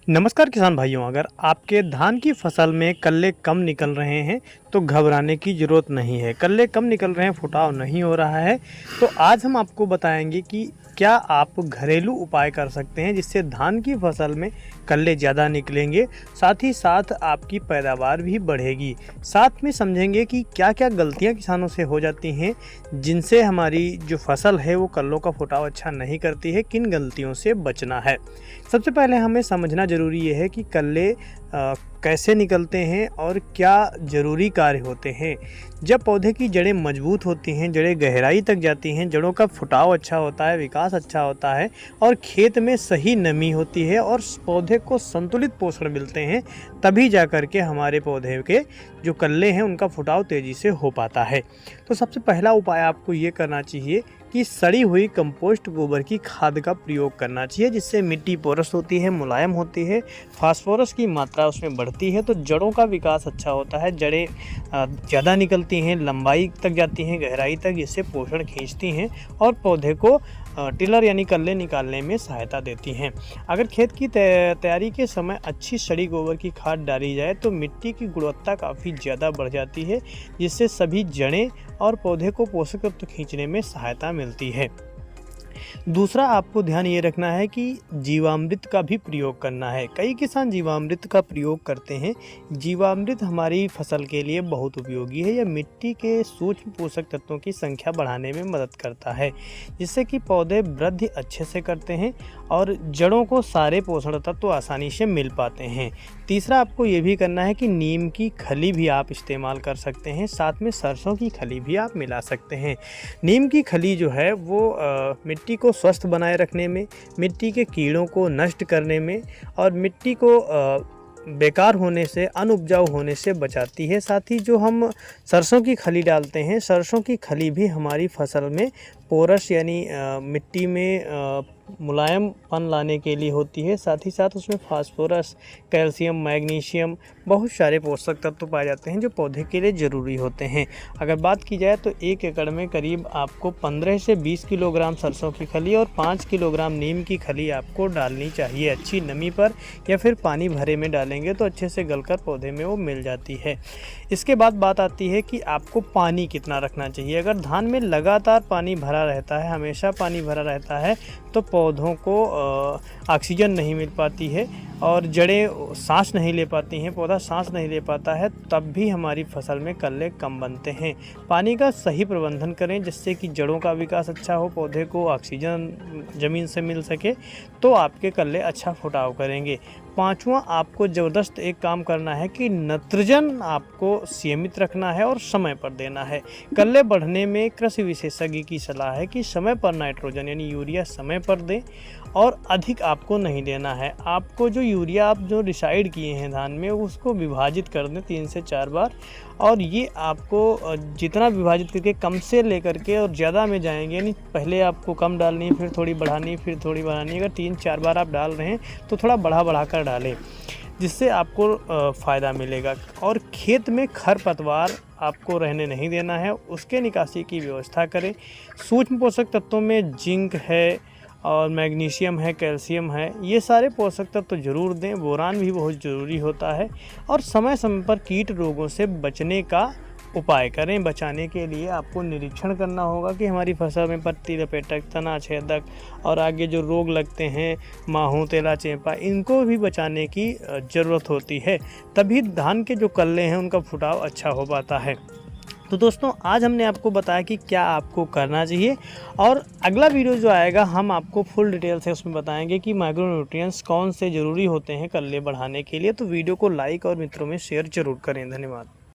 नमस्कार किसान भाइयों, अगर आपके धान की फसल में कल्ले कम निकल रहे हैं तो घबराने की ज़रूरत नहीं है। कल्ले कम निकल रहे हैं, फुटाव नहीं हो रहा है, तो आज हम आपको बताएंगे कि क्या आप घरेलू उपाय कर सकते हैं जिससे धान की फसल में कल्ले ज़्यादा निकलेंगे, साथ ही साथ आपकी पैदावार भी बढ़ेगी। साथ में समझेंगे कि क्या क्या गलतियां किसानों से हो जाती हैं जिनसे हमारी जो फसल है वो कल्लों का फुटाव अच्छा नहीं करती है, किन गलतियों से बचना है। सबसे पहले हमें समझना ज़रूरी ये है कि कल्ले कैसे निकलते हैं और क्या ज़रूरी कार्य होते हैं। जब पौधे की जड़ें मजबूत होती हैं, जड़ें गहराई तक जाती हैं, जड़ों का फुटाव अच्छा होता है, विकास अच्छा होता है और खेत में सही नमी होती है और पौधे को संतुलित पोषण मिलते हैं, तभी जा कर के हमारे पौधे के जो कल्ले हैं उनका फुटाव तेज़ी से हो पाता है। तो सबसे पहला उपाय आपको ये करना चाहिए कि सड़ी हुई कंपोस्ट गोबर की खाद का प्रयोग करना चाहिए, जिससे मिट्टी पोरस होती है, मुलायम होती है, फास्फोरस की मात्रा उसमें बढ़ती है, तो जड़ों का विकास अच्छा होता है, जड़ें ज़्यादा निकलती हैं, लंबाई तक जाती हैं, गहराई तक, जिससे पोषण खींचती हैं और पौधे को टिलर यानी कल्ले निकालने में सहायता देती हैं। अगर खेत की तैयारी के समय अच्छी सड़ी गोबर की खाद डाली जाए तो मिट्टी की गुणवत्ता काफ़ी ज़्यादा बढ़ जाती है, जिससे सभी जड़ें और पौधे को पोषक तत्व खींचने में सहायता मिलती है। दूसरा आपको ध्यान ये रखना है कि जीवामृत का भी प्रयोग करना है। कई किसान जीवामृत का प्रयोग करते हैं। जीवामृत हमारी फसल के लिए बहुत उपयोगी है। यह मिट्टी के सूक्ष्म पोषक तत्वों की संख्या बढ़ाने में मदद करता है, जिससे कि पौधे वृद्धि अच्छे से करते हैं और जड़ों को सारे पोषण तत्व आसानी से मिल पाते हैं। तीसरा आपको ये भी करना है कि नीम की खली भी आप इस्तेमाल कर सकते हैं, साथ में सरसों की खली भी आप मिला सकते हैं। नीम की खली जो है वो मिट्टी को स्वस्थ बनाए रखने में, मिट्टी के कीड़ों को नष्ट करने में और मिट्टी को बेकार होने से, अनउपजाऊ होने से बचाती है। साथ ही जो हम सरसों की खली डालते हैं, सरसों की खली भी हमारी फसल में पोरस यानी मिट्टी में मुलायमपन लाने के लिए होती है। साथ ही साथ उसमें फास्फोरस, कैल्शियम, मैग्नीशियम, बहुत सारे पोषक तत्व पाए जाते हैं जो पौधे के लिए ज़रूरी होते हैं। अगर बात की जाए तो 1 एकड़ में करीब आपको 15 से 20 किलोग्राम सरसों की खली और 5 किलोग्राम नीम की खली आपको डालनी चाहिए। अच्छी नमी पर या फिर पानी भरे में डालेंगे तो अच्छे से गलकर पौधे में वो मिल जाती है। इसके बाद बात आती है कि आपको पानी कितना रखना चाहिए। अगर धान में लगातार पानी भरा रहता है, हमेशा पानी भरा रहता है, तो पौधों को ऑक्सीजन नहीं मिल पाती है और जड़ें सांस नहीं ले पाती हैं, पौधा सांस नहीं ले पाता है, तब भी हमारी फसल में कल्ले कम बनते हैं। पानी का सही प्रबंधन करें जिससे कि जड़ों का विकास अच्छा हो, पौधे को ऑक्सीजन ज़मीन से मिल सके, तो आपके कल्ले अच्छा फुटाव करेंगे। पाँचवां आपको ज़बरदस्त एक काम करना है कि नाइट्रोजन आपको सीमित रखना है और समय पर देना है। कल्ले बढ़ने में कृषि विशेषज्ञ की सलाह है कि समय पर नाइट्रोजन यानी यूरिया समय पर दें और अधिक आपको नहीं देना है। आपको जो यूरिया आप जो डिसाइड किए हैं धान में, उसको विभाजित कर दें 3 से 4 बार, और ये आपको जितना विभाजित करके कम से लेकर के और ज़्यादा में जाएंगे, यानी पहले आपको कम डालनी है, फिर थोड़ी बढ़ानी, फिर थोड़ी बढ़ानी। अगर 3-4 बार आप डाल रहे हैं तो थोड़ा बढ़ा कर डालें, जिससे आपको फ़ायदा मिलेगा। और खेत में खरपतवार आपको रहने नहीं देना है, उसके निकासी की व्यवस्था करें। सूक्ष्म पोषक तत्वों में जिंक है और मैग्नीशियम है, कैल्शियम है, ये सारे पोषक तत्व तो ज़रूर दें। बोरान भी बहुत ज़रूरी होता है और समय समय पर कीट रोगों से बचने का उपाय करें। बचाने के लिए आपको निरीक्षण करना होगा कि हमारी फसल में पत्ती लपेटक, तना छेदक और आगे जो रोग लगते हैं, माहू, तेला चेपा, इनको भी बचाने की ज़रूरत होती है, तभी धान के जो कल्ले हैं उनका फुटाव अच्छा हो पाता है। तो दोस्तों, आज हमने आपको बताया कि क्या आपको करना चाहिए, और अगला वीडियो जो आएगा हम आपको फुल डिटेल से उसमें बताएंगे कि माइक्रो न्यूट्रिएंट्स कौन से ज़रूरी होते हैं कल्ले बढ़ाने के लिए। तो वीडियो को लाइक और मित्रों में शेयर ज़रूर करें। धन्यवाद।